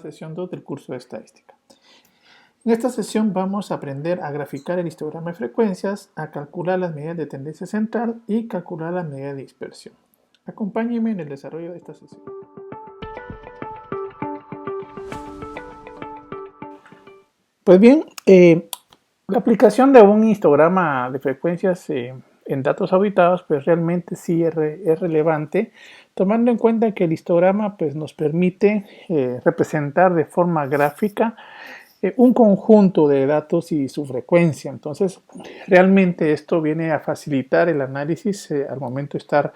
sesión 2 del curso de estadística. En esta sesión vamos a aprender a graficar el histograma de frecuencias, a calcular las medidas de tendencia central y calcular las medidas de dispersión. Acompáñenme en el desarrollo de esta sesión. Pues bien, la aplicación de un histograma de frecuencias en datos auditados pues realmente sí es relevante, tomando en cuenta que el histograma pues nos permite representar de forma gráfica un conjunto de datos y su frecuencia. Entonces realmente esto viene a facilitar el análisis al momento de estar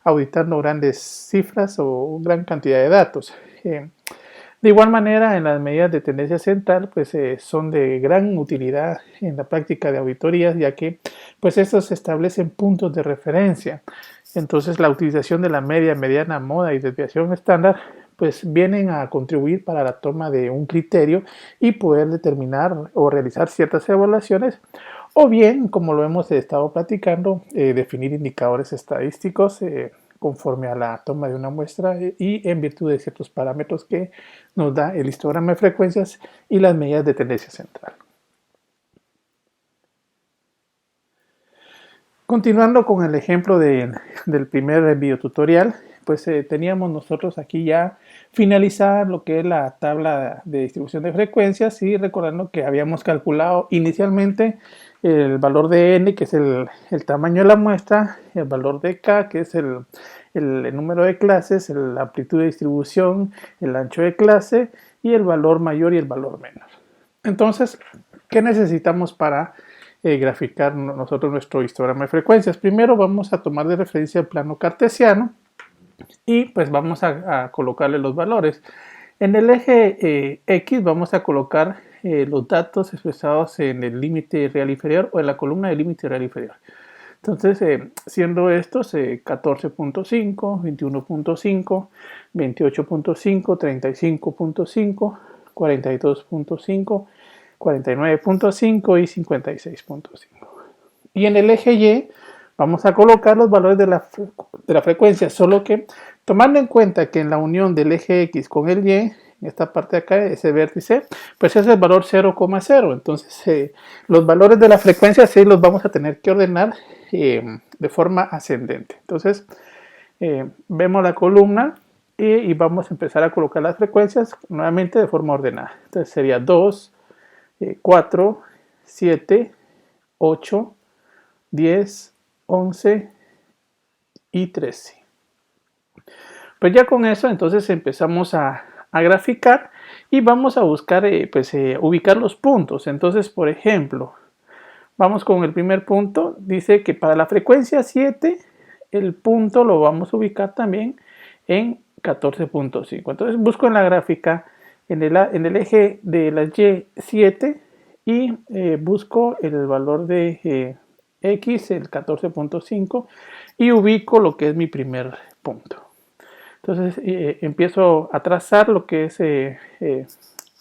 auditando grandes cifras o gran cantidad de datos. De igual manera, en las medidas de tendencia central, pues son de gran utilidad en la práctica de auditorías, ya que pues estos establecen puntos de referencia. Entonces, la utilización de la media, mediana, moda y desviación estándar, pues vienen a contribuir para la toma de un criterio y poder determinar o realizar ciertas evaluaciones, o bien, como lo hemos estado platicando, definir indicadores estadísticos conforme a la toma de una muestra y en virtud de ciertos parámetros que nos da el histograma de frecuencias y las medidas de tendencia central. Continuando con el ejemplo del primer videotutorial, pues teníamos nosotros aquí ya finalizar lo que es la tabla de distribución de frecuencias y recordando que habíamos calculado inicialmente el valor de n, que es el tamaño de la muestra, el valor de k, que es el número de clases, la amplitud de distribución, el ancho de clase y el valor mayor y el valor menor. Entonces, ¿qué necesitamos para graficar nosotros nuestro histograma de frecuencias? Primero vamos a tomar de referencia el plano cartesiano y pues vamos a colocarle los valores. En el eje X vamos a colocar los datos expresados en el límite real inferior o en la columna del límite real inferior. Entonces, siendo estos 14.5, 21.5, 28.5, 35.5, 42.5, 49.5 y 56.5. Y en el eje Y vamos a colocar los valores de la frecuencia, solo que tomando en cuenta que en la unión del eje X con el Y, en esta parte de acá, ese vértice, pues es el valor 0,0. Entonces, los valores de la frecuencia sí los vamos a tener que ordenar de forma ascendente. Entonces, vemos la columna y vamos a empezar a colocar las frecuencias nuevamente de forma ordenada. Entonces, sería 2, 4, 7, 8, 10, 11 y 13. Pues ya con eso entonces empezamos a graficar y vamos a buscar ubicar los puntos. Entonces, por ejemplo, vamos con el primer punto. Dice que para la frecuencia 7 el punto lo vamos a ubicar también en 14.5. Entonces busco en la gráfica en el eje de la Y7 y busco el valor de X, el 14.5, y ubico lo que es mi primer punto. Entonces empiezo a trazar lo que es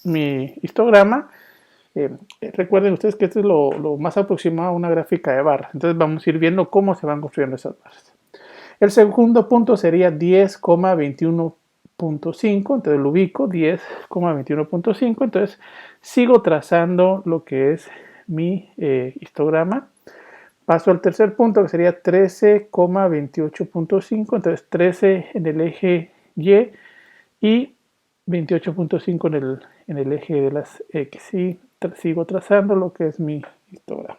mi histograma. Recuerden ustedes que esto es lo más aproximado a una gráfica de barra. Entonces vamos a ir viendo cómo se van construyendo esas barras. El segundo punto sería 10,21.5, entonces lo ubico, 10,21.5, entonces sigo trazando lo que es mi histograma. Paso al tercer punto, que sería 13,28.5, entonces 13 en el eje Y y 28.5 en el eje de las X. Y sigo trazando lo que es mi histograma.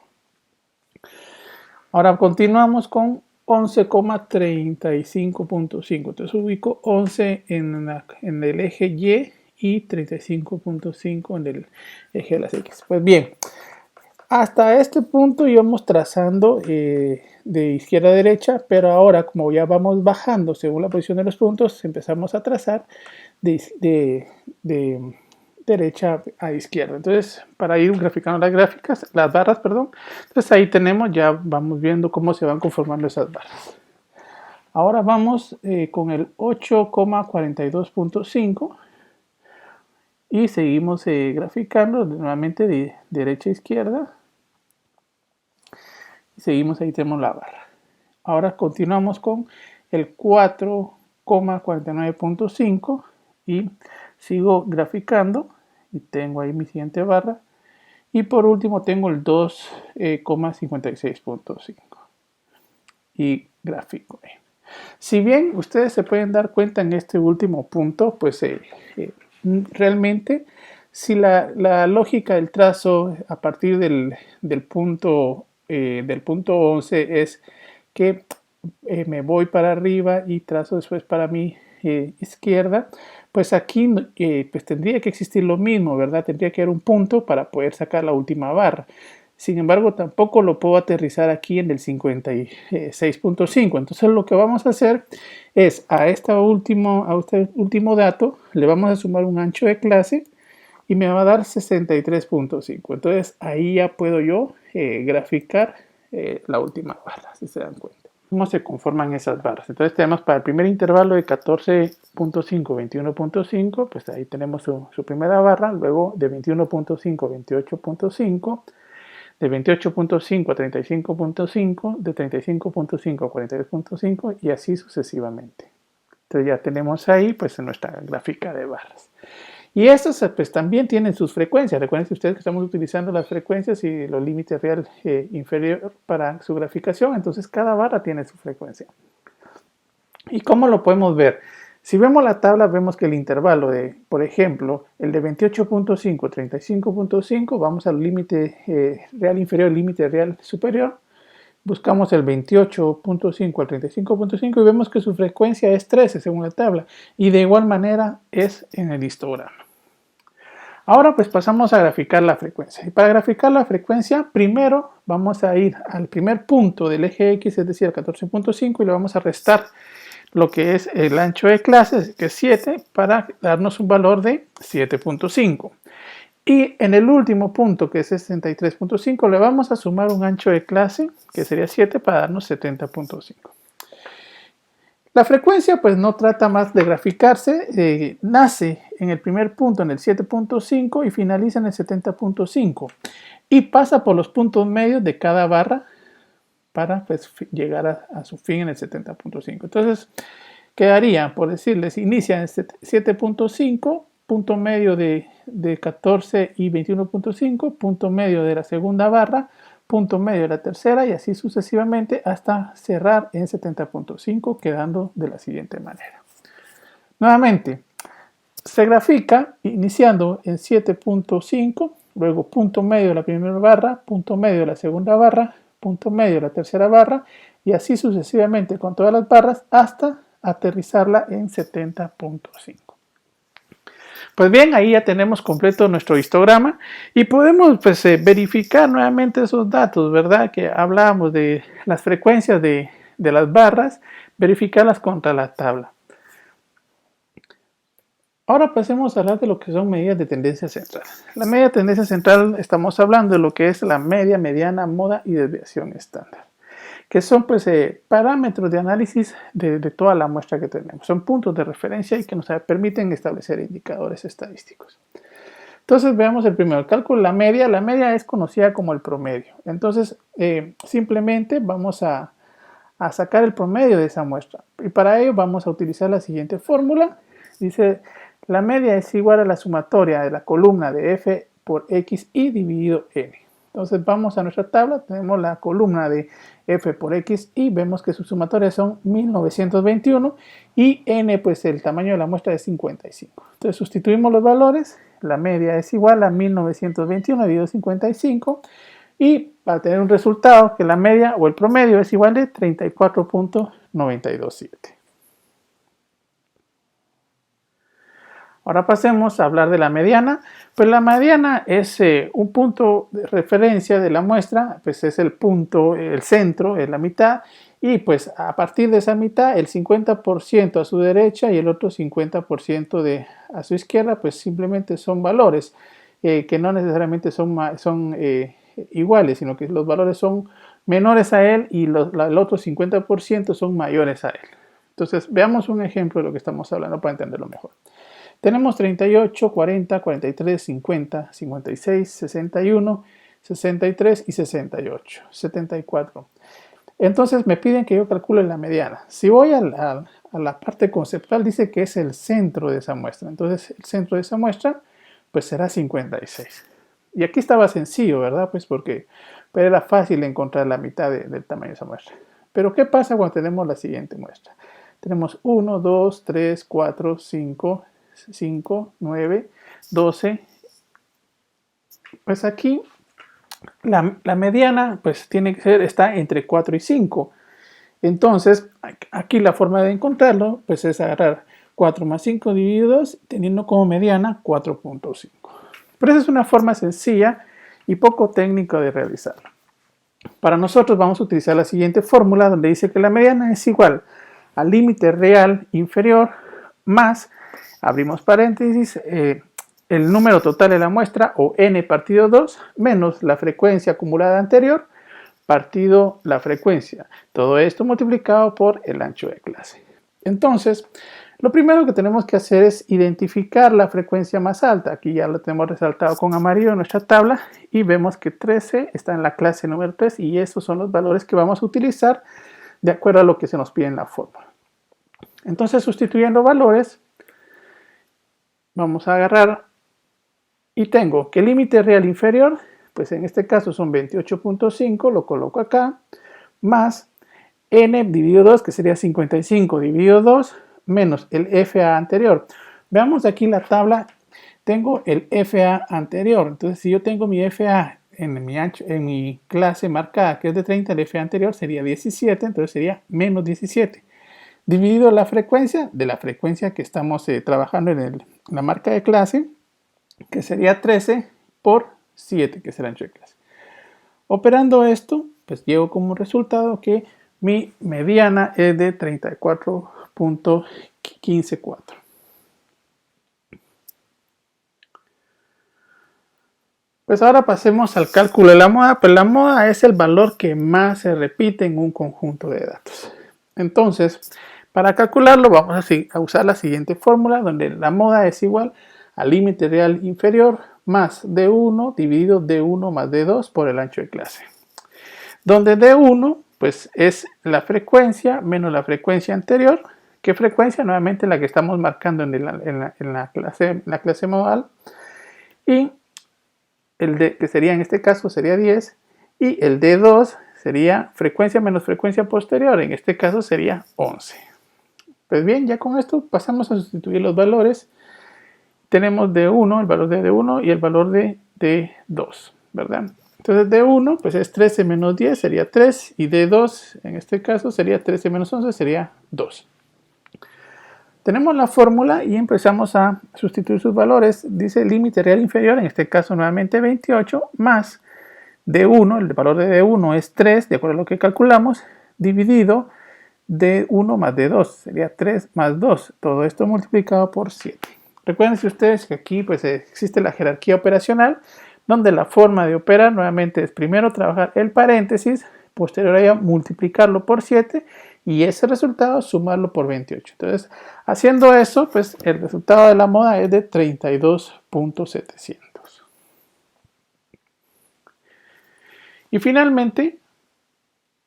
Ahora continuamos con 11,35.5. Entonces ubico 11 en el eje Y 35.5 en el eje de las X. Pues bien, hasta este punto íbamos trazando de izquierda a derecha, pero ahora como ya vamos bajando según la posición de los puntos, empezamos a trazar de derecha a izquierda. Entonces, para ir graficando las barras, entonces ahí tenemos, ya vamos viendo cómo se van conformando esas barras. Ahora vamos con el 8,42.5 y seguimos graficando nuevamente de derecha a izquierda. Seguimos, ahí tenemos la barra. Ahora continuamos con el 4,49.5 y Sigo graficando y tengo ahí mi siguiente barra. Y por último tengo el 2,56.5 y gráfico. Si bien ustedes se pueden dar cuenta en este último punto, pues realmente si la lógica del trazo a partir del punto 11 es que me voy para arriba y trazo después para mi izquierda, pues aquí pues tendría que existir lo mismo, ¿verdad? Tendría que haber un punto para poder sacar la última barra. Sin embargo, tampoco lo puedo aterrizar aquí en el 56.5. Entonces lo que vamos a hacer es a este último dato le vamos a sumar un ancho de clase y me va a dar 63.5. Entonces ahí ya puedo yo graficar la última barra, si se dan cuenta. ¿Cómo se conforman esas barras? Entonces tenemos para el primer intervalo de 14.5, 21.5, pues ahí tenemos su primera barra, luego de 21.5 a 28.5, de 28.5 a 35.5, de 35.5 a 42.5 y así sucesivamente. Entonces ya tenemos ahí pues nuestra gráfica de barras. Y estos pues también tienen sus frecuencias. Recuerden ustedes que estamos utilizando las frecuencias y los límites real inferior para su graficación. Entonces cada barra tiene su frecuencia. ¿Y cómo lo podemos ver? Si vemos la tabla, vemos que el intervalo de, por ejemplo, el de 28.5 a 35.5, vamos al límite real inferior, límite real superior. Buscamos el 28.5 al 35.5 y vemos que su frecuencia es 13 según la tabla. Y de igual manera es en el histograma. Ahora pues pasamos a graficar la frecuencia. Y para graficar la frecuencia, primero vamos a ir al primer punto del eje X, es decir, al 14.5, y le vamos a restar lo que es el ancho de clase, que es 7, para darnos un valor de 7.5. Y en el último punto, que es 63.5, le vamos a sumar un ancho de clase, que sería 7, para darnos 70.5. La frecuencia pues no trata más de graficarse, nace en el primer punto en el 7.5 y finaliza en el 70.5 y pasa por los puntos medios de cada barra para pues, llegar a su fin en el 70.5. Entonces quedaría, por decirles, inicia en 7.5, punto medio de 14 y 21.5, punto medio de la segunda barra, punto medio de la tercera y así sucesivamente hasta cerrar en 70.5, quedando de la siguiente manera. Nuevamente, se grafica iniciando en 7.5, luego punto medio de la primera barra, punto medio de la segunda barra, punto medio de la tercera barra y así sucesivamente con todas las barras hasta aterrizarla en 70.5. Pues bien, ahí ya tenemos completo nuestro histograma y podemos pues, verificar nuevamente esos datos, ¿verdad? Que hablábamos de las frecuencias de las barras, verificarlas contra la tabla. Ahora pasemos a hablar de lo que son medidas de tendencia central. La media de tendencia central estamos hablando de lo que es la media, mediana, moda y desviación estándar, que son pues, parámetros de análisis de toda la muestra que tenemos. Son puntos de referencia y que nos permiten establecer indicadores estadísticos. Entonces veamos el primero, el cálculo de la media. La media es conocida como el promedio. Entonces simplemente vamos a sacar el promedio de esa muestra. Y para ello vamos a utilizar la siguiente fórmula. Dice, la media es igual a la sumatoria de la columna de f por xy dividido n. Entonces vamos a nuestra tabla, tenemos la columna de f por x y vemos que sus sumatorias son 1921 y n, pues el tamaño de la muestra es 55. Entonces sustituimos los valores, la media es igual a 1921 dividido 55 y para tener un resultado que la media o el promedio es igual de 34.927. Ahora pasemos a hablar de la mediana. Pues la mediana es un punto de referencia de la muestra, pues es el punto, el centro, es la mitad, y pues a partir de esa mitad, el 50% a su derecha y el otro 50% a su izquierda, pues simplemente son valores que no necesariamente son iguales, sino que los valores son menores a él y el otro 50% son mayores a él. Entonces veamos un ejemplo de lo que estamos hablando para entenderlo mejor. Tenemos 38, 40, 43, 50, 56, 61, 63 y 68, 74. Entonces me piden que yo calcule la mediana. Si voy a a la parte conceptual, dice que es el centro de esa muestra. Entonces, el centro de esa muestra, pues será 56. Y aquí estaba sencillo, ¿verdad? Pues porque era fácil encontrar la mitad del tamaño de esa muestra. Pero, ¿qué pasa cuando tenemos la siguiente muestra? Tenemos 1, 2, 3, 4, 5, 9, 12. Pues aquí la mediana pues tiene que ser, está entre 4 y 5. Entonces, aquí la forma de encontrarlo pues es agarrar 4 más 5 dividido 2, teniendo como mediana 4.5. Pero esa es una forma sencilla y poco técnica de realizarlo. Para nosotros vamos a utilizar la siguiente fórmula donde dice que la mediana es igual al límite real inferior más, abrimos paréntesis, el número total de la muestra o n partido 2 menos la frecuencia acumulada anterior partido la frecuencia. Todo esto multiplicado por el ancho de clase. Entonces, lo primero que tenemos que hacer es identificar la frecuencia más alta. Aquí ya lo tenemos resaltado con amarillo en nuestra tabla y vemos que 13 está en la clase número 3 y esos son los valores que vamos a utilizar de acuerdo a lo que se nos pide en la fórmula. Entonces, sustituyendo valores, vamos a agarrar y tengo que el límite real inferior, pues en este caso son 28.5, lo coloco acá, más n dividido 2, que sería 55 dividido 2, menos el FA anterior. Veamos aquí la tabla, tengo el FA anterior, entonces si yo tengo mi FA en mi clase marcada que es de 30, el FA anterior sería 17, entonces sería menos 17. Dividido la frecuencia de la frecuencia que estamos trabajando en la marca de clase, que sería 13 por 7, que será ancho de clase. Operando esto, pues llego como resultado que mi mediana es de 34.154. Pues ahora pasemos al cálculo de la moda. Pues la moda es el valor que más se repite en un conjunto de datos. Entonces, para calcularlo vamos a usar la siguiente fórmula, donde la moda es igual al límite real inferior más D1 dividido D1 más D2 por el ancho de clase. Donde D1 pues es la frecuencia menos la frecuencia anterior. ¿Qué frecuencia? Nuevamente la que estamos marcando en la clase modal. Y el D, que sería en este caso sería 10. Y el D2 sería frecuencia menos frecuencia posterior. En este caso sería 11. Pues bien, ya con esto pasamos a sustituir los valores. Tenemos D1, el valor de D1 y el valor de D2, ¿verdad? Entonces D1 pues es 13 menos 10, sería 3, y D2 en este caso sería 13 menos 11, sería 2. Tenemos la fórmula y empezamos a sustituir sus valores. Dice límite real inferior, en este caso nuevamente 28, más D1, el valor de D1 es 3, de acuerdo a lo que calculamos, dividido D1 más D2, sería 3 más 2, todo esto multiplicado por 7. Recuerden ustedes que aquí pues existe la jerarquía operacional, donde la forma de operar nuevamente es primero trabajar el paréntesis, posterior a ello multiplicarlo por 7 y ese resultado sumarlo por 28. Entonces, haciendo eso, pues el resultado de la moda es de 32.700. Y finalmente,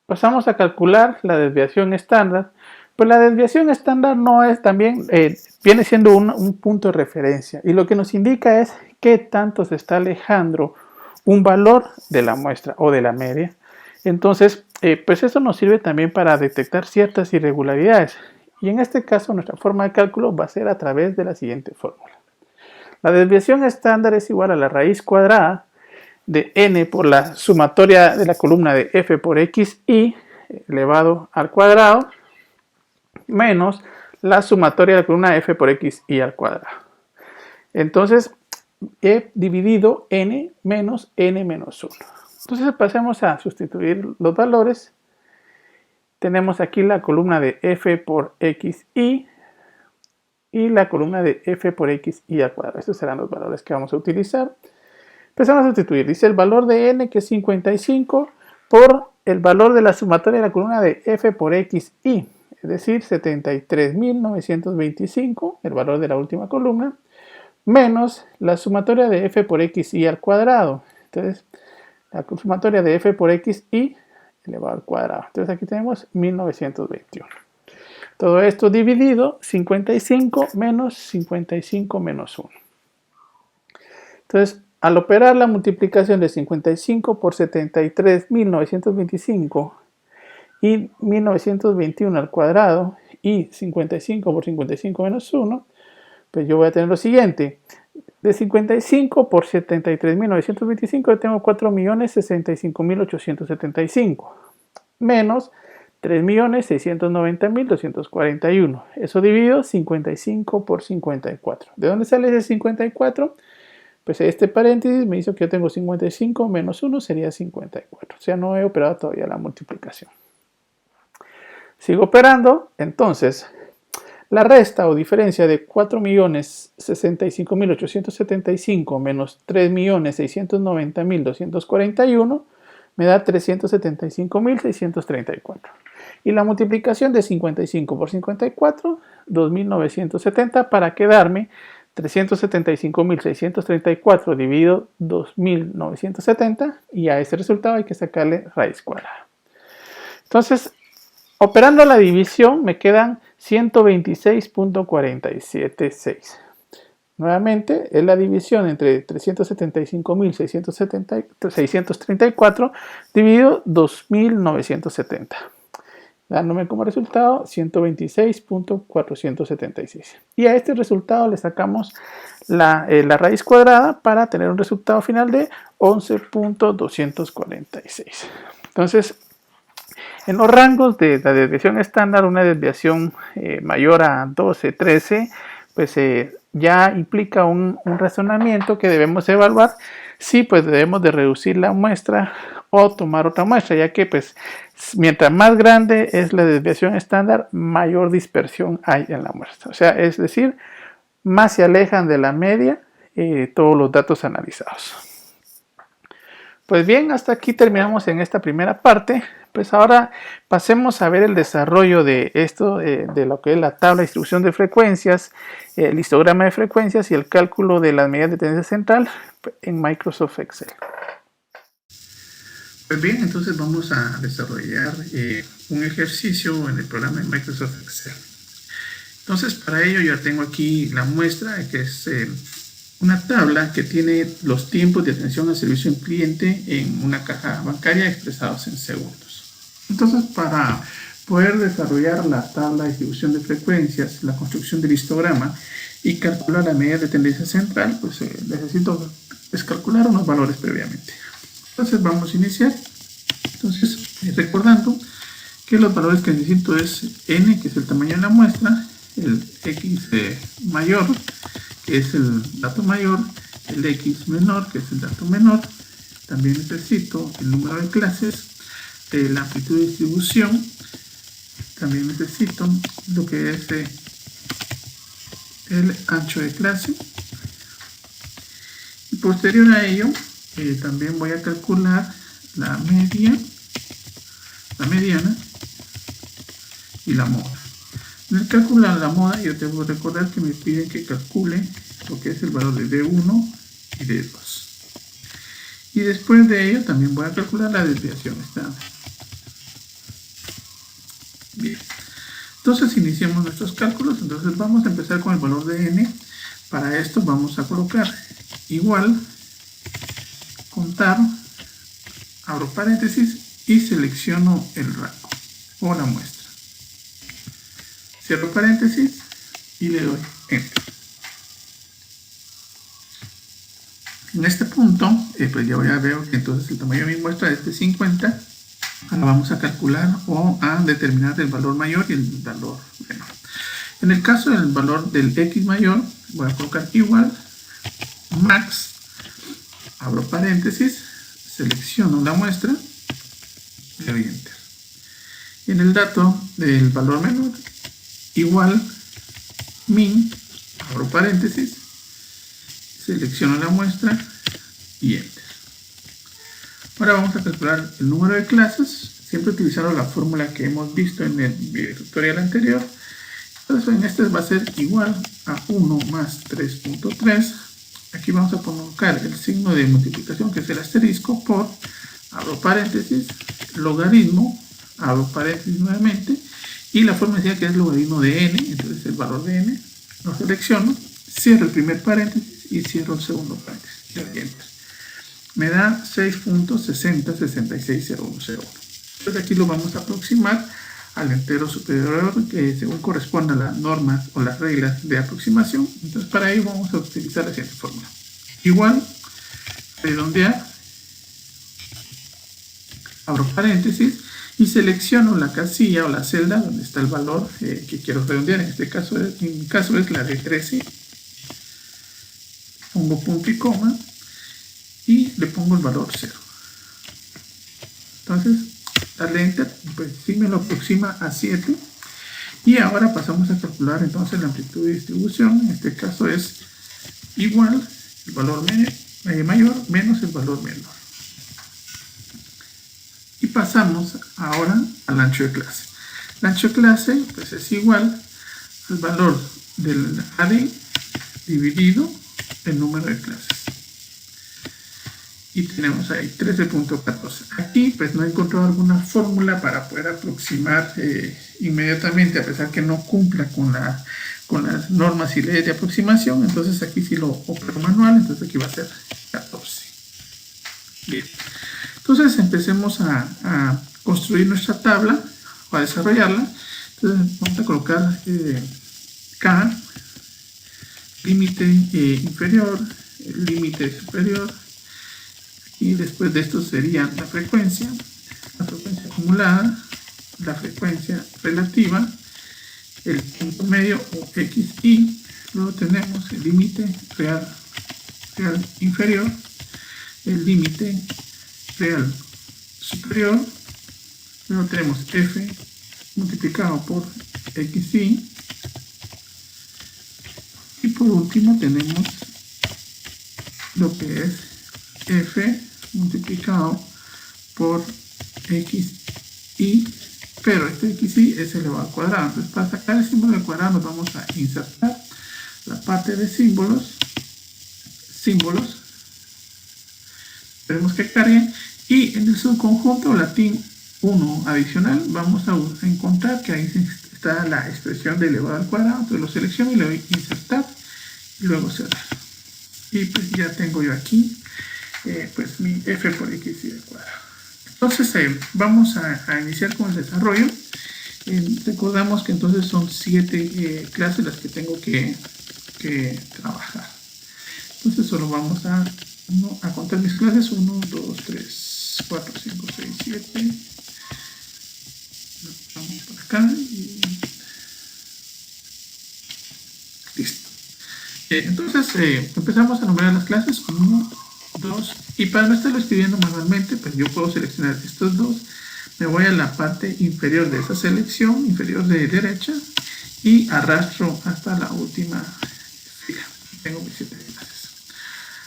pasamos a calcular la desviación estándar. Pues la desviación estándar no es también, viene siendo un punto de referencia y lo que nos indica es qué tanto se está alejando un valor de la muestra o de la media. Entonces, pues eso nos sirve también para detectar ciertas irregularidades y en este caso nuestra forma de cálculo va a ser a través de la siguiente fórmula. La desviación estándar es igual a la raíz cuadrada de n por la sumatoria de la columna de f por xy elevado al cuadrado menos la sumatoria de la columna f por xy al cuadrado. Entonces, he dividido n menos n menos 1. Entonces, pasemos a sustituir los valores. Tenemos aquí la columna de f por xy y la columna de f por xy al cuadrado. Estos serán los valores que vamos a utilizar. Empezamos a sustituir. Dice el valor de n, que es 55, por el valor de la sumatoria de la columna de f por xy. Es decir, 73.925, el valor de la última columna, menos la sumatoria de f por xy al cuadrado. Entonces, la sumatoria de f por xy elevado al cuadrado. Entonces, aquí tenemos 1921. Todo esto dividido 55 menos 55 menos 1. Entonces, al operar la multiplicación de 55 por 73.925 y 1921 al cuadrado y 55 por 55 menos 1, pues yo voy a tener lo siguiente. De 55 por 73.925 yo tengo 4.065.875 menos 3.690.241. Eso dividido 55 por 54. ¿De dónde sale ese 54? Pues este paréntesis me dice que yo tengo 55 menos 1 sería 54. O sea, no he operado todavía la multiplicación. Sigo operando, entonces la resta o diferencia de 4.065.875 menos 3.690.241 me da 375.634. Y la multiplicación de 55 por 54, 2.970, para quedarme 375.634 dividido 2.970, y a ese resultado hay que sacarle raíz cuadrada. Entonces, operando la división me quedan 126.476. Nuevamente es la división entre 375.634 dividido 2.970. Dándome como resultado 126.476. Y a este resultado le sacamos la raíz cuadrada para tener un resultado final de 11.246. Entonces, en los rangos de la desviación estándar, una desviación mayor a 12, 13, pues ya implica un razonamiento que debemos evaluar si pues debemos de reducir la muestra o tomar otra muestra, ya que pues mientras más grande es la desviación estándar, mayor dispersión hay en la muestra. O sea, es decir, más se alejan de la media todos los datos analizados. Pues bien, hasta aquí terminamos en esta primera parte. Pues ahora pasemos a ver el desarrollo de esto, de lo que es la tabla de distribución de frecuencias, el histograma de frecuencias y el cálculo de las medidas de tendencia central en Microsoft Excel. Pues bien, entonces vamos a desarrollar un ejercicio en el programa de Microsoft Excel. Entonces, para ello ya tengo aquí la muestra, que es una tabla que tiene los tiempos de atención al servicio al cliente en una caja bancaria expresados en segundos. Entonces, para poder desarrollar la tabla de distribución de frecuencias, la construcción del histograma y calcular la medida de tendencia central, pues necesito calcular unos valores previamente. Entonces vamos a iniciar. Entonces, recordando que los valores que necesito es n, que es el tamaño de la muestra, el x mayor, que es el dato mayor, el x menor, que es el dato menor. También necesito el número de clases, la amplitud de distribución. También necesito lo que es el ancho de clase. Y posterior a ello, también voy a calcular la media, la mediana y la moda. En el calcular la moda, yo tengo que recordar que me piden que calcule lo que es el valor de D1 y D2. Y después de ello también voy a calcular la desviación estándar. Bien, entonces iniciamos nuestros cálculos. Entonces vamos a empezar con el valor de n. Para esto vamos a colocar igual, contar, abro paréntesis y selecciono el rango o la muestra. Cierro paréntesis y le doy Enter. En este punto, pues ya veo que entonces el tamaño de mi muestra es de 50. Ahora vamos a calcular o a determinar el valor mayor y el valor menor. En el caso del valor del X mayor, voy a colocar igual, max, abro paréntesis, selecciono la muestra y le doy Enter. Y en el dato del valor menor, igual, min, abro paréntesis, selecciono la muestra y Enter. Ahora vamos a calcular el número de clases, siempre utilizando la fórmula que hemos visto en el video tutorial anterior. Entonces en este va a ser igual a 1 más 3.3. Aquí vamos a colocar el signo de multiplicación, que es el asterisco, por, abro paréntesis, logaritmo, abro paréntesis nuevamente, y la forma decía que es logaritmo de n, entonces el valor de n lo selecciono, cierro el primer paréntesis y cierro el segundo paréntesis. Me da 6.60660101. Entonces aquí lo vamos a aproximar al entero superior que según corresponde a las normas o las reglas de aproximación. Entonces para ello vamos a utilizar la siguiente fórmula. Igual, redondear, abro paréntesis y selecciono la casilla o la celda donde está el valor que quiero redondear. En este caso, en mi caso es la de 13. Pongo punto y coma y le pongo el valor 0. Entonces, darle enter, pues sí me lo aproxima a 7. Y ahora pasamos a calcular entonces la amplitud de distribución. En este caso es igual el valor mayor menos el valor menor. Y pasamos ahora al ancho de clase. El ancho de clase pues es igual al valor del AD dividido el número de clases. Y tenemos ahí 13.14. Aquí pues no he encontrado alguna fórmula para poder aproximar inmediatamente, a pesar que no cumpla con las normas y leyes de aproximación. Entonces aquí sí lo opero manual, entonces aquí va a ser 14. Bien. Entonces empecemos a construir nuestra tabla o a desarrollarla. Entonces vamos a colocar K, límite inferior, límite superior. Y después de esto sería la frecuencia acumulada, la frecuencia relativa, el punto medio o XI. Luego tenemos el límite real inferior, el límite real superior. Luego tenemos F multiplicado por XI. Y por último tenemos lo que es F multiplicado por XI, pero este XI es elevado al cuadrado. Entonces para sacar el símbolo del cuadrado nos vamos a insertar la parte de símbolos, tenemos que carguen, y en el subconjunto latín 1 adicional vamos a encontrar que ahí está la expresión de elevado al cuadrado. Entonces lo selecciono y le doy insertar y luego cerrar, y pues ya tengo yo aquí pues mi f por x y al cuadrado. Entonces vamos a iniciar con el desarrollo. Recordamos que entonces son 7 clases las que tengo que trabajar. Entonces solo vamos a contar mis clases. 1, 2, 3, 4, 5, 6, 7. Vamos por acá y listo. Entonces empezamos a numerar las clases con 1, 2, y para no estarlo escribiendo manualmente, pues yo puedo seleccionar estos dos. Me voy a la parte inferior de esa selección, inferior de derecha, y arrastro hasta la última fila. Tengo mis 7 clases.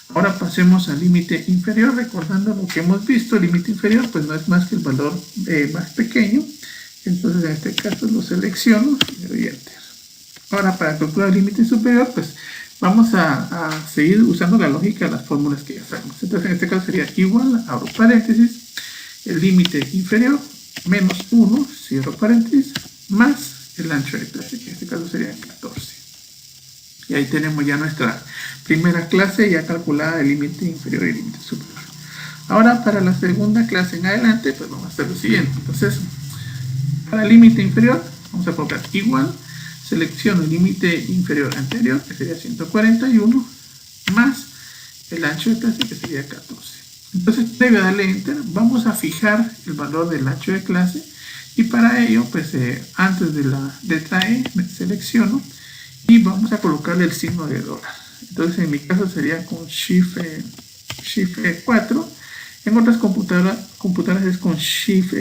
Ahora pasemos al límite inferior, recordando lo que hemos visto. El límite inferior pues no es más que el valor más pequeño. Entonces en este caso lo selecciono y le doy enter. Ahora para calcular el límite superior, pues vamos a seguir usando la lógica de las fórmulas que ya sabemos. Entonces en este caso sería igual, abro paréntesis, el límite inferior menos 1, cierro paréntesis, más el ancho de clase, que en este caso sería 14. Y ahí tenemos ya nuestra primera clase ya calculada, el límite inferior y el límite superior. Ahora para la segunda clase en adelante, pues vamos a hacer lo siguiente. Entonces, para el límite inferior, vamos a colocar igual, selecciono el límite inferior anterior, que sería 141, más el ancho de clase, que sería 14. Entonces, previo a darle enter, vamos a fijar el valor del ancho de clase, y para ello, pues antes de la letra E, me selecciono y vamos a colocarle el signo de dólar. Entonces, en mi caso sería con Shift 4. En otras computadoras es con Shift,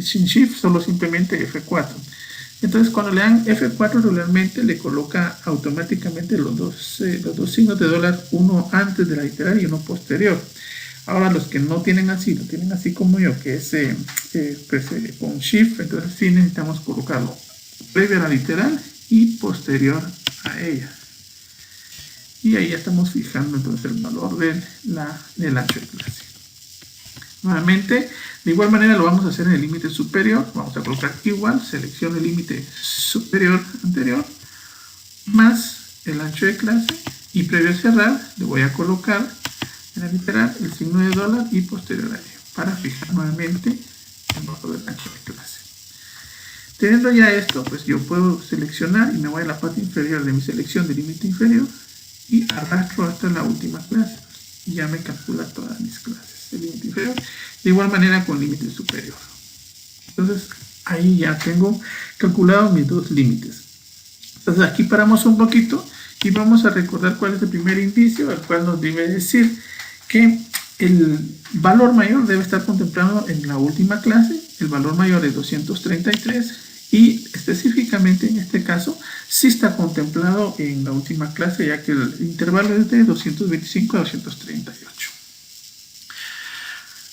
sin Shift, solo simplemente F4. Entonces cuando le dan F4 regularmente le coloca automáticamente los dos signos de dólar, uno antes de la literal y uno posterior. Ahora los que no tienen así, lo tienen así como yo, que es con Shift, entonces sí necesitamos colocarlo previo a la literal y posterior a ella. Y ahí ya estamos fijando entonces el valor del ancho de clase. Nuevamente, de igual manera lo vamos a hacer en el límite superior. Vamos a colocar igual, selecciono el límite superior anterior, más el ancho de clase, y previo a cerrar, le voy a colocar en la literal el signo de dólar y posterior a ello, para fijar nuevamente el valor del ancho de clase. Teniendo ya esto, pues yo puedo seleccionar y me voy a la parte inferior de mi selección de límite inferior y arrastro hasta la última clase. Y ya me calcula todas mis clases, el límite inferior. De igual manera con límite superior. Entonces, ahí ya tengo calculado mis dos límites. Entonces, aquí paramos un poquito y vamos a recordar cuál es el primer indicio, el cual nos debe decir que el valor mayor debe estar contemplado en la última clase. El valor mayor es 233 y específicamente en este caso sí está contemplado en la última clase, ya que el intervalo es de 225 a 238.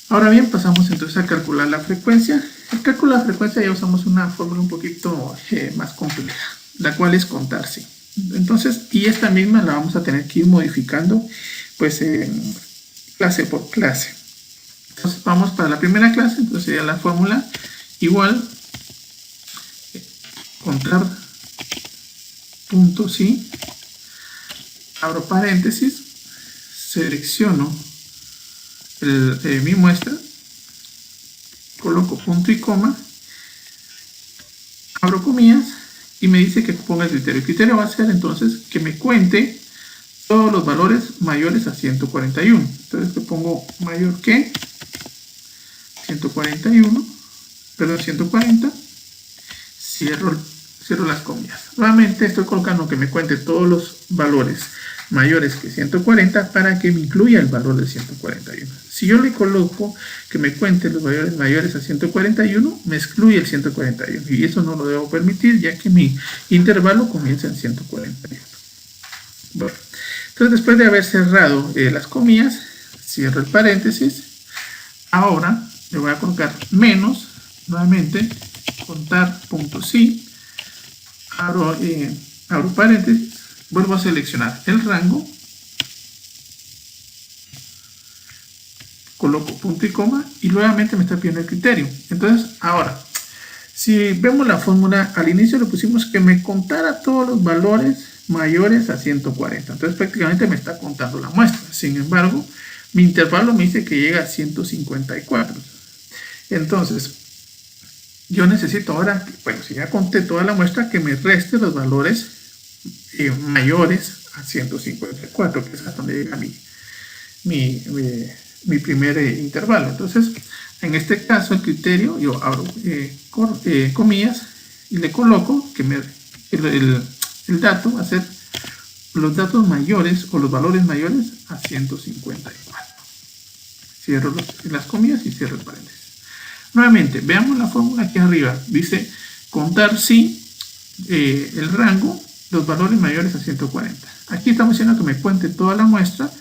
Ahora bien, pasamos entonces a calcular la frecuencia. Al calcular la frecuencia ya usamos una fórmula un poquito más compleja, la cual es contar sí. Entonces, y esta misma la vamos a tener que ir modificando pues clase por clase. Entonces vamos para la primera clase, entonces sería la fórmula igual contar punto sí, abro paréntesis, selecciono mi muestra, coloco punto y coma, abro comillas y me dice que ponga el criterio. El criterio va a ser entonces que me cuente todos los valores mayores a 141. Entonces le pongo mayor que 141, perdón, 140, cierro las comillas. Nuevamente estoy colocando que me cuente todos los valores mayores que 140 para que me incluya el valor de 141. Si yo le coloco que me cuente los valores mayores a 141, me excluye el 141 y eso no lo debo permitir ya que mi intervalo comienza en 141. Bueno, entonces después de haber cerrado las comillas, cierro el paréntesis. Ahora le voy a colocar menos, nuevamente, contar punto sí, abro paréntesis, vuelvo a seleccionar el rango, coloco punto y coma y nuevamente me está pidiendo el criterio. Entonces, ahora, si vemos la fórmula, al inicio le pusimos que me contara todos los valores mayores a 140. Entonces, prácticamente me está contando la muestra. Sin embargo, mi intervalo me dice que llega a 154. Entonces, yo necesito ahora, bueno, si ya conté toda la muestra, que me reste los valores mayores a 154, que es hasta donde llega mi primer intervalo. Entonces, en este caso, el criterio, yo abro comillas y le coloco que el dato va a ser los datos mayores o los valores mayores a 154. Cierro las comillas y cierro el paréntesis. Nuevamente, veamos la fórmula aquí arriba. Dice contar sí, el rango, los valores mayores a 140. Aquí estamos diciendo que me cuente toda la muestra,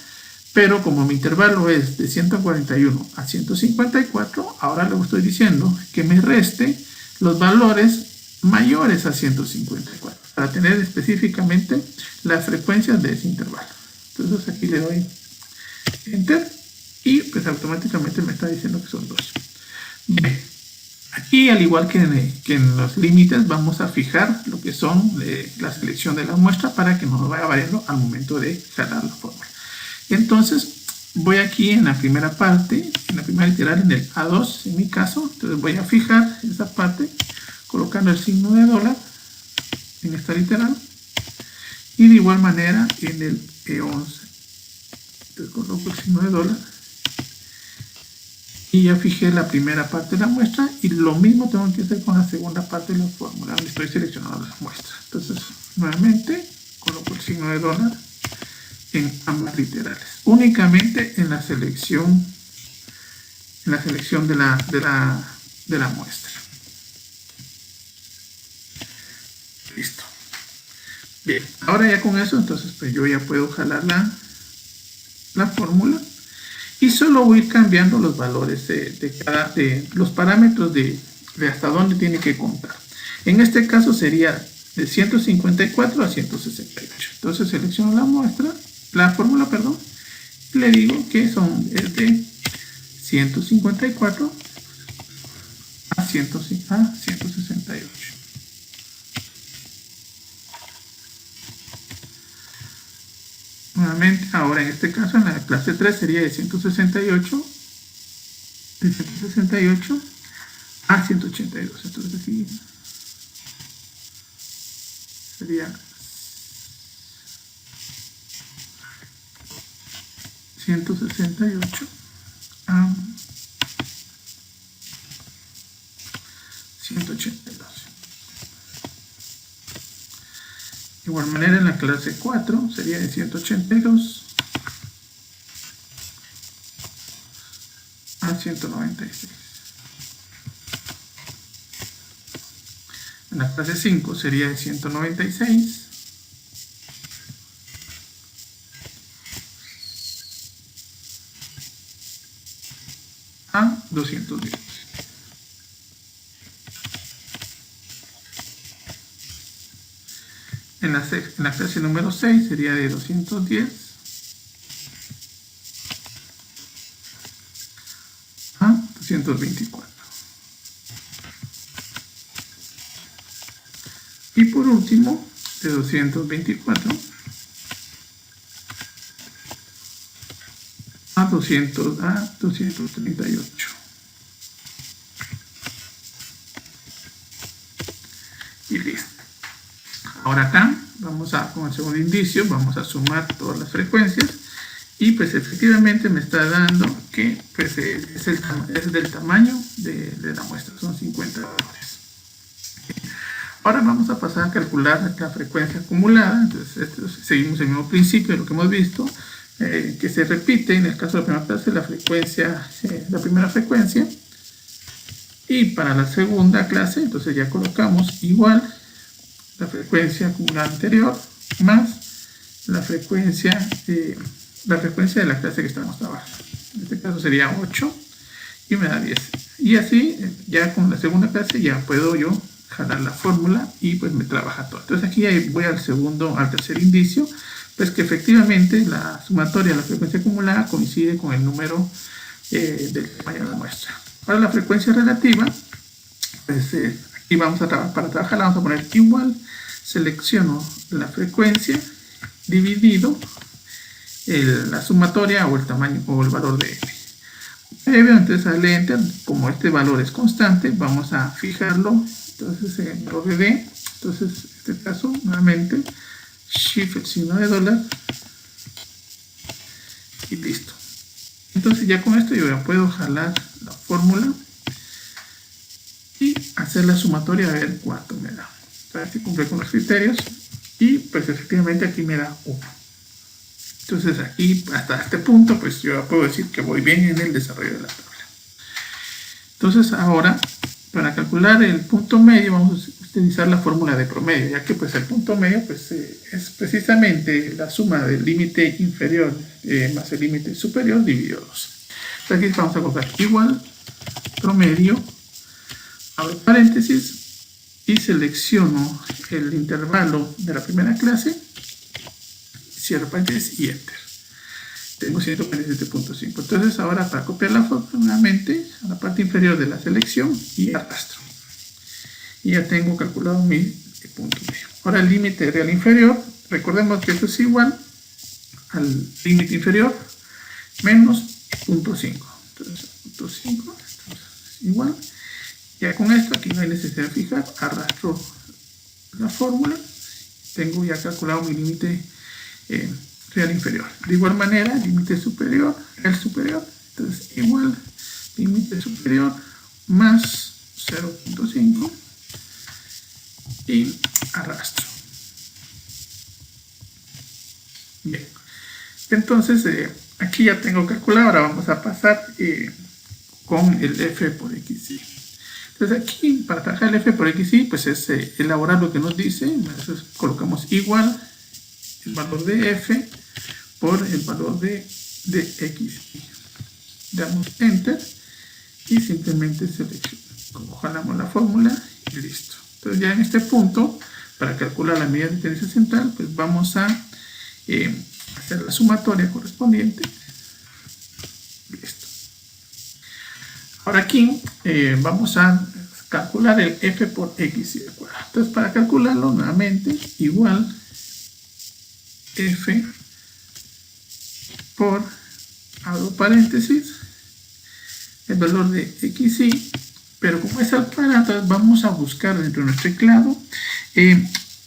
pero como mi intervalo es de 141 a 154, ahora le estoy diciendo que me reste los valores mayores a 154 para tener específicamente las frecuencias de ese intervalo. Entonces aquí le doy enter y pues automáticamente me está diciendo que son 2. Bien, aquí al igual que en los límites vamos a fijar lo que son la selección de la muestra para que no nos vaya variando al momento de jalar la fórmula. Entonces voy aquí en la primera parte, en la primera literal, en el A2 en mi caso. Entonces voy a fijar esa parte colocando el signo de dólar en esta literal y de igual manera en el E11. Entonces coloco el signo de dólar y ya fijé la primera parte de la muestra y lo mismo tengo que hacer con la segunda parte de la fórmula donde estoy seleccionando las muestras. Entonces nuevamente coloco el signo de dólar en ambas literales, únicamente en la selección de la muestra. Listo. Bien, ahora ya con eso, entonces pues yo ya puedo jalar la fórmula y solo voy a ir cambiando los valores de los parámetros de hasta dónde tiene que contar. En este caso sería de 154 a 168. Entonces selecciono la fórmula, y le digo que es de 154 a 168. Nuevamente, ahora en este caso, en la clase 3 sería de 168 a 182. Entonces aquí sería 168 a 182. De igual manera, en la clase 4 sería de 182 a 196. En la clase 5 sería de 196 a 210. En la clase número 6 sería de 210 a 224. Y por último, de 224 a 238. Y listo. Ahora acá vamos a, con el segundo indicio, vamos a sumar todas las frecuencias y pues efectivamente me está dando que pues es del tamaño de la muestra, son 50 valores. Ahora vamos a pasar a calcular la frecuencia acumulada. Entonces seguimos el mismo principio de lo que hemos visto, que se repite en el caso de la primera clase la primera frecuencia, y para la segunda clase entonces ya colocamos igual la frecuencia acumulada anterior más la frecuencia de la clase que estamos trabajando. En este caso sería 8 y me da 10. Y así ya con la segunda clase ya puedo yo jalar la fórmula y pues me trabaja todo. Entonces aquí voy al tercer indicio, pues que efectivamente la sumatoria de la frecuencia acumulada coincide con el número del tamaño de la muestra. Para la frecuencia relativa, pues aquí vamos a trabajar, para trabajarla vamos a poner igual, selecciono la frecuencia dividido la sumatoria o el tamaño o el valor de f. Entonces al enter, como este valor es constante, vamos a fijarlo entonces en el orden de, entonces en este caso nuevamente shift el signo de dólar y listo. Entonces ya con esto yo ya puedo jalar la fórmula y hacer la sumatoria a ver cuánto me da. A ver si cumple con los criterios y pues efectivamente aquí me da 1. Entonces aquí hasta este punto pues yo puedo decir que voy bien en el desarrollo de la tabla. Entonces ahora para calcular el punto medio vamos a utilizar la fórmula de promedio, ya que pues el punto medio pues, es precisamente la suma del límite inferior más el límite superior dividido 2. Entonces aquí vamos a colocar igual promedio, abro paréntesis y selecciono el intervalo de la primera clase, cierro paréntesis y enter. Tengo 147.5. Entonces ahora para copiar la fórmula nuevamente a la parte inferior de la selección y arrastro. Y ya tengo calculado mi punto medio. Ahora el límite real inferior, recordemos que esto es igual al límite inferior menos 0.5. Entonces 0.5 es igual. Ya con esto aquí no hay necesidad de fijar, arrastro la fórmula, tengo ya calculado mi límite real inferior. De igual manera, límite superior, el superior, entonces igual límite superior más 0.5 y arrastro. Bien, entonces aquí ya tengo calculado. Ahora vamos a pasar con el f por xy. Entonces aquí para trabajar el f por xy pues es elaborar lo que nos dice. Entonces colocamos igual el valor de f por el valor de xy. Damos enter y simplemente jalamos la fórmula y listo. Entonces ya en este punto, para calcular la medida de tendencia central, pues vamos a hacer la sumatoria correspondiente. Listo. Ahora aquí vamos a calcular el f por x y al cuadrado. Entonces, para calcularlo nuevamente, igual f por, abro paréntesis, el valor de x y, pero como es al cuadrado, vamos a buscar dentro de nuestro teclado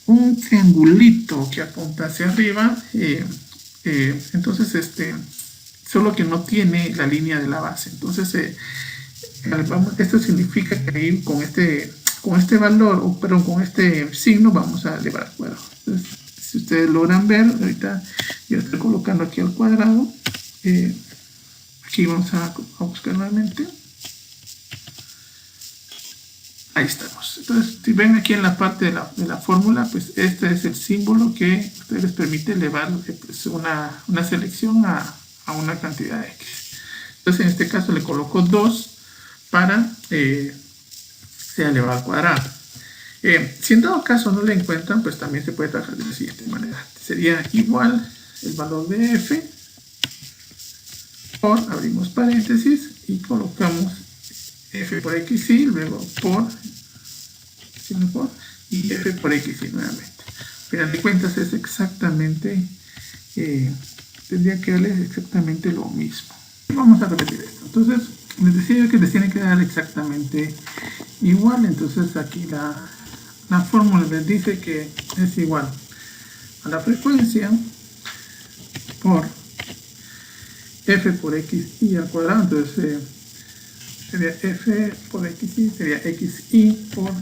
un triangulito que apunta hacia arriba, entonces solo que no tiene la línea de la base. Entonces esto significa que ahí con este valor, o perdón, con este signo vamos a elevar al cuadrado. Entonces, si ustedes logran ver, ahorita yo estoy colocando aquí al cuadrado, aquí vamos a buscar nuevamente. Ahí estamos. Entonces, si ven aquí en la parte de la fórmula, pues este es el símbolo que a ustedes les permite elevar pues, una selección a una cantidad de x. Entonces, en este caso le coloco 2 para sea elevado al cuadrado. Si en dado caso no le encuentran, pues también se puede trabajar de la siguiente manera. Sería igual el valor de f por, abrimos paréntesis y colocamos f por x y luego por y f por x y nuevamente. Al final de cuentas es exactamente, tendría que darles exactamente lo mismo. Vamos a repetir esto. Entonces, les decía que les tiene que dar exactamente igual. Entonces aquí la fórmula les dice que es igual a la frecuencia por f por x y al cuadrado. Entonces sería f por x y, sería x y por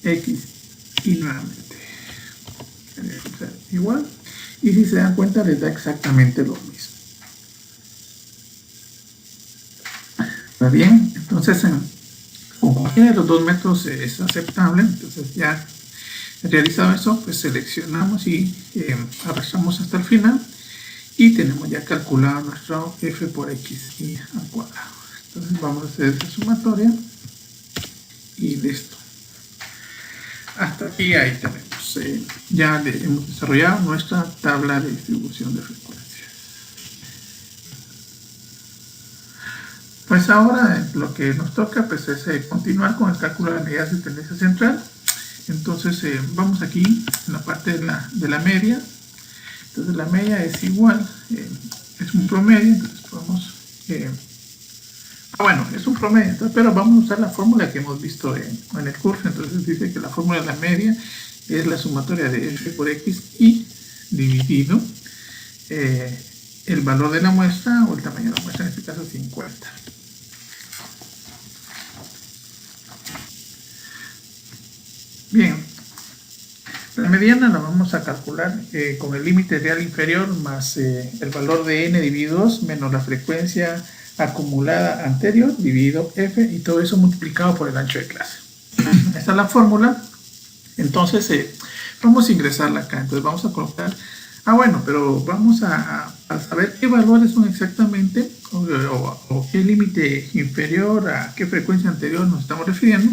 x y nuevamente. Sería igual. Y si se dan cuenta les da exactamente lo mismo. ¿Está bien? Entonces, con cualquiera de los dos métodos es aceptable. Entonces, ya realizado eso, pues seleccionamos y arrastramos hasta el final. Y tenemos ya calculado nuestro f por x y al cuadrado. Entonces, vamos a hacer esta sumatoria. Y listo. Hasta aquí, ahí tenemos. Ya hemos desarrollado nuestra tabla de distribución de frecuencias. Pues ahora lo que nos toca pues, es continuar con el cálculo de las medidas de tendencia central. Entonces vamos aquí en la parte de la media. Entonces la media es igual, es un promedio, entonces podemos... bueno, es un promedio, entonces, pero vamos a usar la fórmula que hemos visto en el curso. Entonces dice que la fórmula de la media es la sumatoria de f por x y dividido el valor de la muestra o el tamaño de la muestra, en este caso 50. Bien, la mediana la vamos a calcular con el límite real inferior más el valor de n dividido 2 menos la frecuencia acumulada anterior dividido f y todo eso multiplicado por el ancho de clase. Esta es la fórmula. Entonces vamos a ingresarla acá. Entonces vamos a colocar, bueno, pero vamos a saber qué valores son exactamente o qué límite inferior a qué frecuencia anterior nos estamos refiriendo.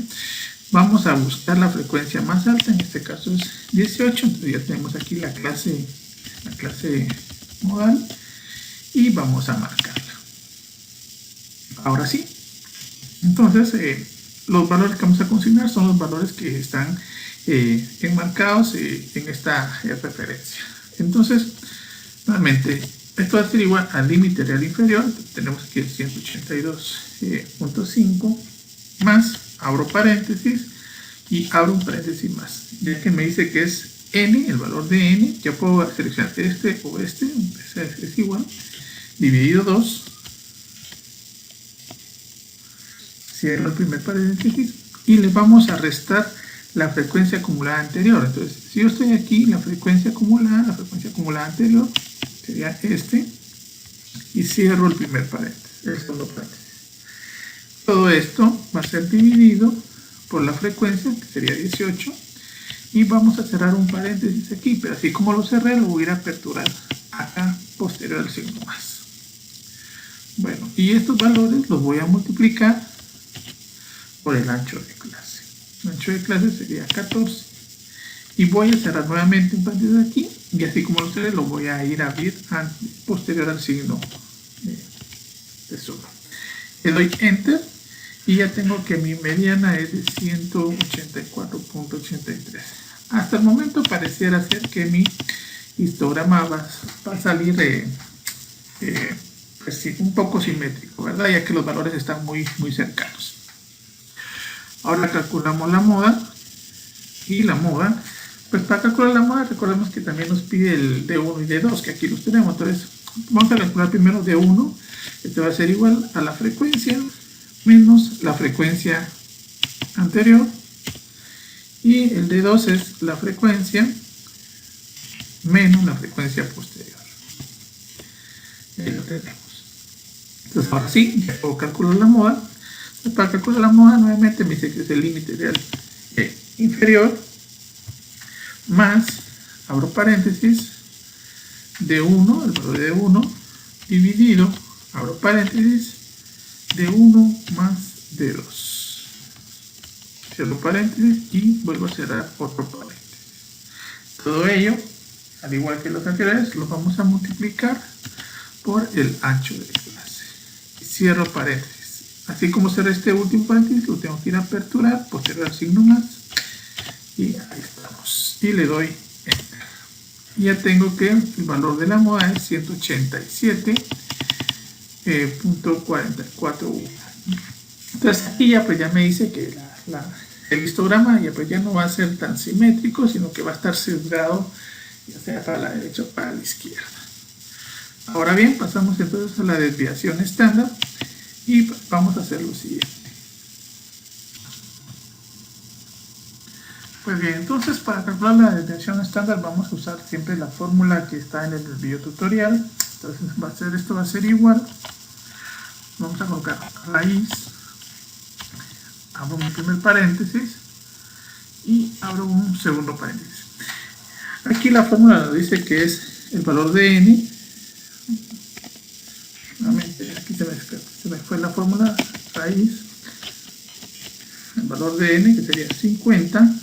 Vamos a buscar la frecuencia más alta, en este caso es 18, entonces ya tenemos aquí la clase modal y vamos a marcarla. Ahora sí, entonces los valores que vamos a consignar son los valores que están enmarcados en esta referencia. Entonces, nuevamente, esto va a ser igual al límite real inferior, tenemos aquí el 182.5 más, abro paréntesis y abro un paréntesis más. Ya que me dice que es n, el valor de n, ya puedo seleccionar este o este, es igual, dividido 2, cierro el primer paréntesis y le vamos a restar la frecuencia acumulada anterior. Entonces, si yo estoy aquí, la frecuencia acumulada anterior sería este y cierro el primer paréntesis, el segundo paréntesis. Todo esto va a ser dividido por la frecuencia, que sería 18, y vamos a cerrar un paréntesis aquí, pero así como lo cerré, lo voy a ir a aperturar acá posterior al signo más. Bueno, y estos valores los voy a multiplicar por el ancho de clase. El ancho de clase sería 14. Y voy a cerrar nuevamente un paréntesis aquí, y así como lo cerré, lo voy a ir a abrir posterior al signo de suma. Le doy Enter y ya tengo que mi mediana es de 184.83. Hasta el momento pareciera ser que mi histograma va a salir pues sí, un poco simétrico, ¿verdad? Ya que los valores están muy cercanos. Ahora calculamos la moda, y la moda, pues para calcular la moda recordemos que también nos pide el D1 y D2, que aquí los tenemos. Entonces vamos a calcular primero D1, este va a ser igual a la frecuencia menos la frecuencia anterior, y el D2 es la frecuencia menos la frecuencia posterior. Y ahí lo tenemos. Entonces ahora sí, ya puedo calcular la moda. Para calcular la moda nuevamente me dice que es el límite real inferior más, abro paréntesis, D1, el valor de D1, dividido, abro paréntesis, D1 más D2. Cierro paréntesis y vuelvo a cerrar otro paréntesis. Todo ello, al igual que los anteriores, lo vamos a multiplicar por el ancho de clase. Cierro paréntesis. Así como cerré este último paréntesis, lo tengo que ir a aperturar, posterior al signo más, y ahí estamos. Y le doy Enter. Y ya tengo que el valor de la moda es 187.44. Entonces aquí ya pues ya me dice que el histograma ya pues ya no va a ser tan simétrico, sino que va a estar sesgado, ya sea para la derecha o para la izquierda. Ahora bien, pasamos entonces a la desviación estándar y vamos a hacer lo siguiente. Pues bien, entonces para calcular la desviación estándar vamos a usar siempre la fórmula que está en el video tutorial. Entonces esto va a ser igual. Vamos a colocar raíz, abro mi primer paréntesis y abro un segundo paréntesis. Aquí la fórmula nos dice que es el valor de n. Nuevamente aquí se me fue la fórmula, raíz, el valor de n que sería 50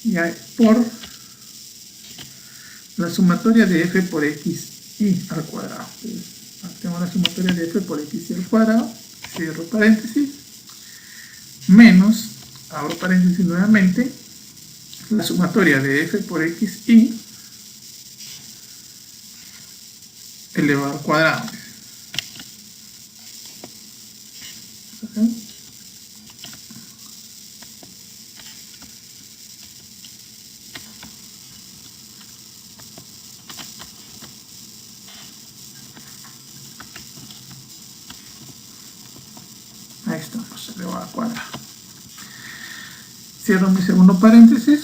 y por la sumatoria de f por x y al cuadrado. Tengo la sumatoria de f por x y al cuadrado, cierro paréntesis, menos, abro paréntesis nuevamente, la sumatoria de f por x y elevado al cuadrado. ¿Okay? Ahí estamos, elevado al cuadrado. Cierro mi segundo paréntesis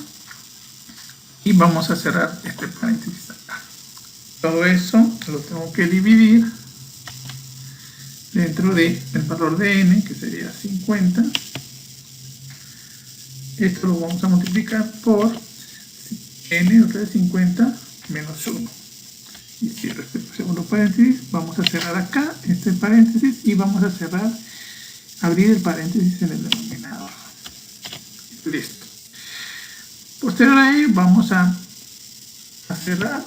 y vamos a cerrar este paréntesis acá. Todo eso lo tengo que dividir dentro del valor de n, que sería 50. Esto lo vamos a multiplicar por n, otra vez 50, menos 1. Y cierro este segundo paréntesis. Vamos a cerrar acá este paréntesis y vamos a cerrar, abrir el paréntesis en el denominador. Listo. Posterior a ello vamos a cerrar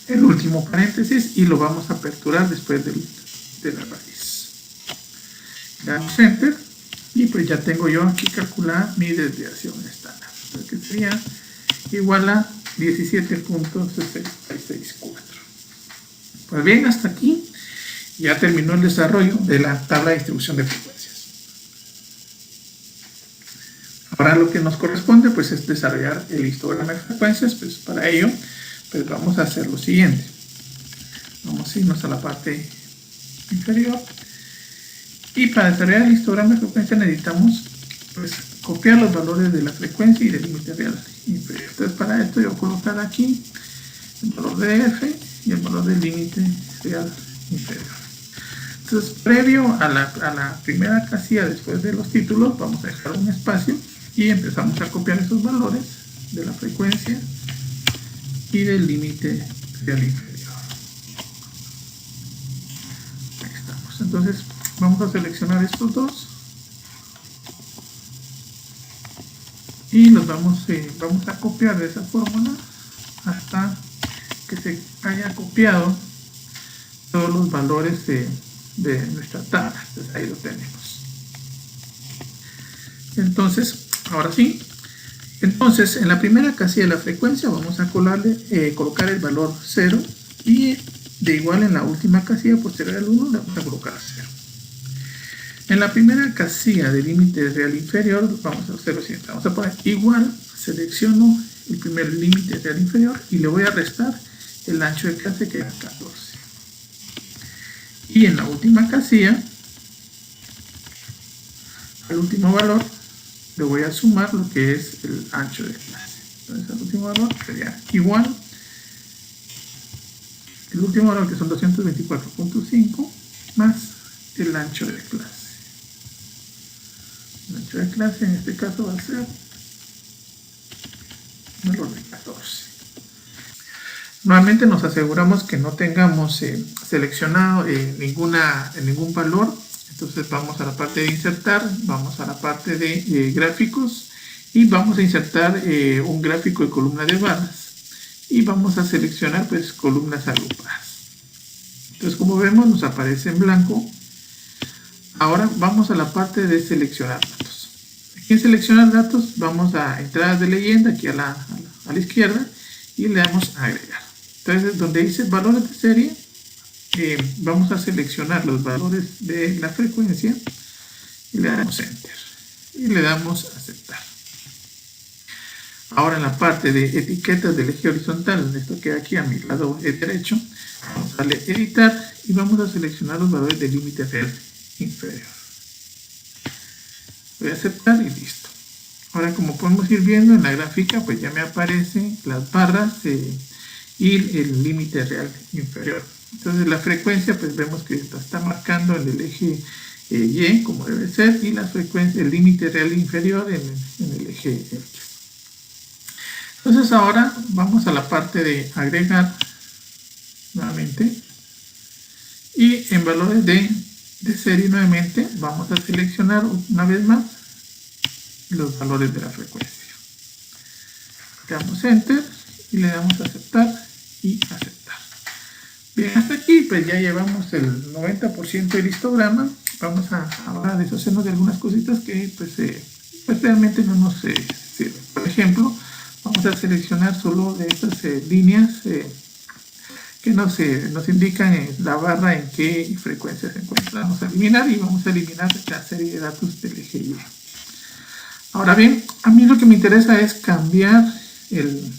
el último paréntesis y lo vamos a aperturar después de la raíz. Damos Enter y pues ya tengo yo aquí calculada mi desviación estándar, que sería igual a 17.664. Pues bien, hasta aquí ya terminó el desarrollo de la tabla de distribución de frecuencias. Ahora lo que nos corresponde pues es desarrollar el histograma de frecuencias. Pues para ello pues vamos a hacer lo siguiente. Vamos a irnos a la parte inferior y para desarrollar el histograma de frecuencia necesitamos pues copiar los valores de la frecuencia y del límite real inferior. Entonces para esto yo voy a colocar aquí el valor de f y el valor del límite real inferior. Entonces previo a la primera casilla después de los títulos vamos a dejar un espacio y empezamos a copiar esos valores de la frecuencia y del límite real inferior. Ahí estamos. Entonces vamos a seleccionar estos dos y los vamos a copiar de esa fórmula hasta que se haya copiado todos los valores de nuestra tabla. Entonces ahí lo tenemos. Entonces, ahora sí. Entonces, en la primera casilla de la frecuencia vamos a colocar el valor 0 y de igual en la última casilla posterior al 1 le vamos a colocar 0. En la primera casilla de límite real inferior vamos a hacer lo siguiente. Vamos a poner igual, selecciono el primer límite real inferior y le voy a restar el ancho de clase que era 14. Y en la última casilla, al último valor, le voy a sumar lo que es el ancho de clase. Entonces el último valor sería igual, el último valor que son 224.5 más el ancho de clase. El ancho de clase en este caso va a ser un valor de 14. Nuevamente nos aseguramos que no tengamos seleccionado ningún valor. Entonces vamos a la parte de insertar, vamos a la parte de gráficos y vamos a insertar un gráfico de columna de barras y vamos a seleccionar pues columnas agrupadas. Entonces como vemos nos aparece en blanco. Ahora vamos a la parte de seleccionar datos. Aquí en seleccionar datos vamos a entradas de leyenda aquí a la izquierda y le damos a agregar. Entonces donde dice valores de serie, vamos a seleccionar los valores de la frecuencia y le damos enter y le damos aceptar. Ahora en la parte de etiquetas del eje horizontal, en esto que aquí a mi lado derecho, vamos a darle editar y vamos a seleccionar los valores del límite real inferior. Voy a aceptar y listo. Ahora como podemos ir viendo en la gráfica, pues ya me aparecen las barras y el límite real inferior. Entonces la frecuencia pues vemos que está marcando en el eje Y como debe ser y la frecuencia, el límite real inferior en el eje X. Entonces ahora vamos a la parte de agregar nuevamente y en valores de serie nuevamente vamos a seleccionar una vez más los valores de la frecuencia. Le damos enter y le damos a aceptar y aceptar. Bien, hasta aquí pues ya llevamos el 90% del histograma. Vamos a ahora deshacernos de algunas cositas que pues realmente no nos sirven. Por ejemplo, vamos a seleccionar solo de estas líneas que nos indican la barra en qué frecuencia se encuentra. Vamos a eliminar y vamos a eliminar la serie de datos del eje Y. Ahora bien, a mí lo que me interesa es cambiar el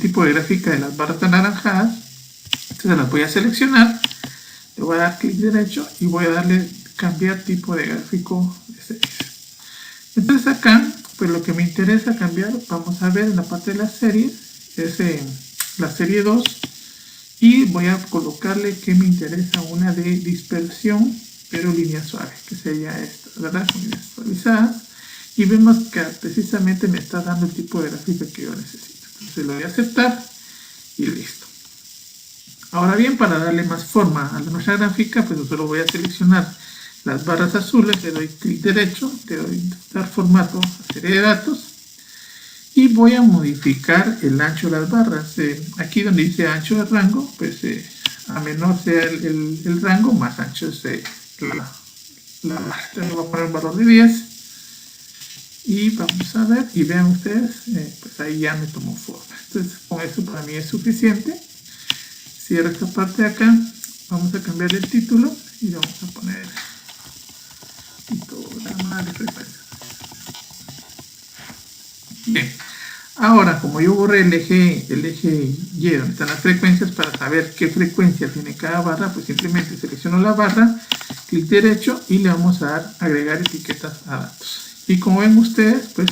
tipo de gráfica de las barras anaranjadas. Entonces las voy a seleccionar, le voy a dar clic derecho y voy a darle cambiar tipo de gráfico de series. Entonces acá, pues lo que me interesa cambiar, vamos a ver en la parte de las series, es la serie 2 y voy a colocarle que me interesa una de dispersión, pero línea suave, que sería esta, ¿verdad? Con líneas suavizadas. Y vemos que precisamente me está dando el tipo de gráfica que yo necesito. Entonces lo voy a aceptar y listo. Ahora bien, para darle más forma a nuestra gráfica, pues solo voy a seleccionar las barras azules, le doy clic derecho, le doy dar formato a serie de datos y voy a modificar el ancho de las barras. Aquí donde dice ancho de rango, pues a menor sea el rango, más ancho es la barra. Entonces voy a poner un valor de 10 y vamos a ver y vean ustedes, pues ahí ya me tomó forma. Entonces con eso para mí es suficiente. Cierro esta parte de acá, vamos a cambiar el título y vamos a poner histograma de frecuencia. Bien, ahora como yo borré el eje Y donde están las frecuencias, para saber qué frecuencia tiene cada barra, pues simplemente selecciono la barra, clic derecho y le vamos a dar agregar etiquetas a datos. Y como ven ustedes, pues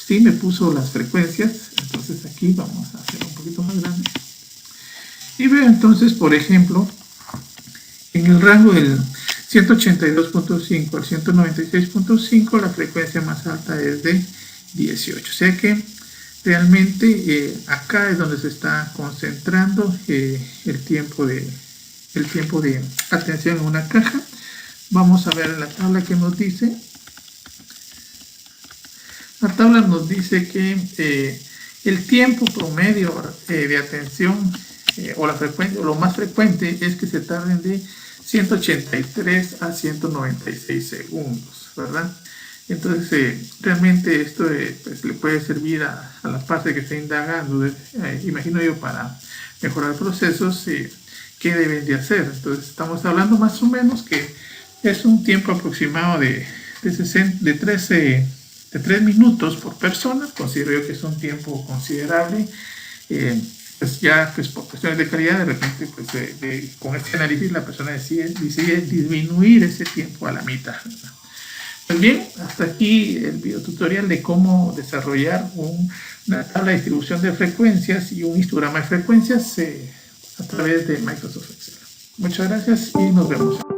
sí me puso las frecuencias, entonces aquí vamos a hacer un poquito más grande. Y veo entonces, por ejemplo, en el rango del 182.5 al 196.5 la frecuencia más alta es de 18. O sea que realmente acá es donde se está concentrando el tiempo de atención en una caja. Vamos a ver en la tabla que nos dice. La tabla nos dice que el tiempo promedio de atención o la frecuencia, o lo más frecuente es que se tarden de 183 a 196 segundos, ¿verdad? Entonces, realmente esto pues, le puede servir a la parte que está indagando, imagino yo, para mejorar procesos, qué deben de hacer. Entonces, estamos hablando más o menos que es un tiempo aproximado de 3 minutos por persona. Considero yo que es un tiempo considerable. Pues ya pues por cuestiones de calidad, de repente pues con este análisis la persona decide disminuir ese tiempo a la mitad. Pues bien, hasta aquí el videotutorial de cómo desarrollar una tabla de distribución de frecuencias y un histograma de frecuencias a través de Microsoft Excel. Muchas gracias y nos vemos.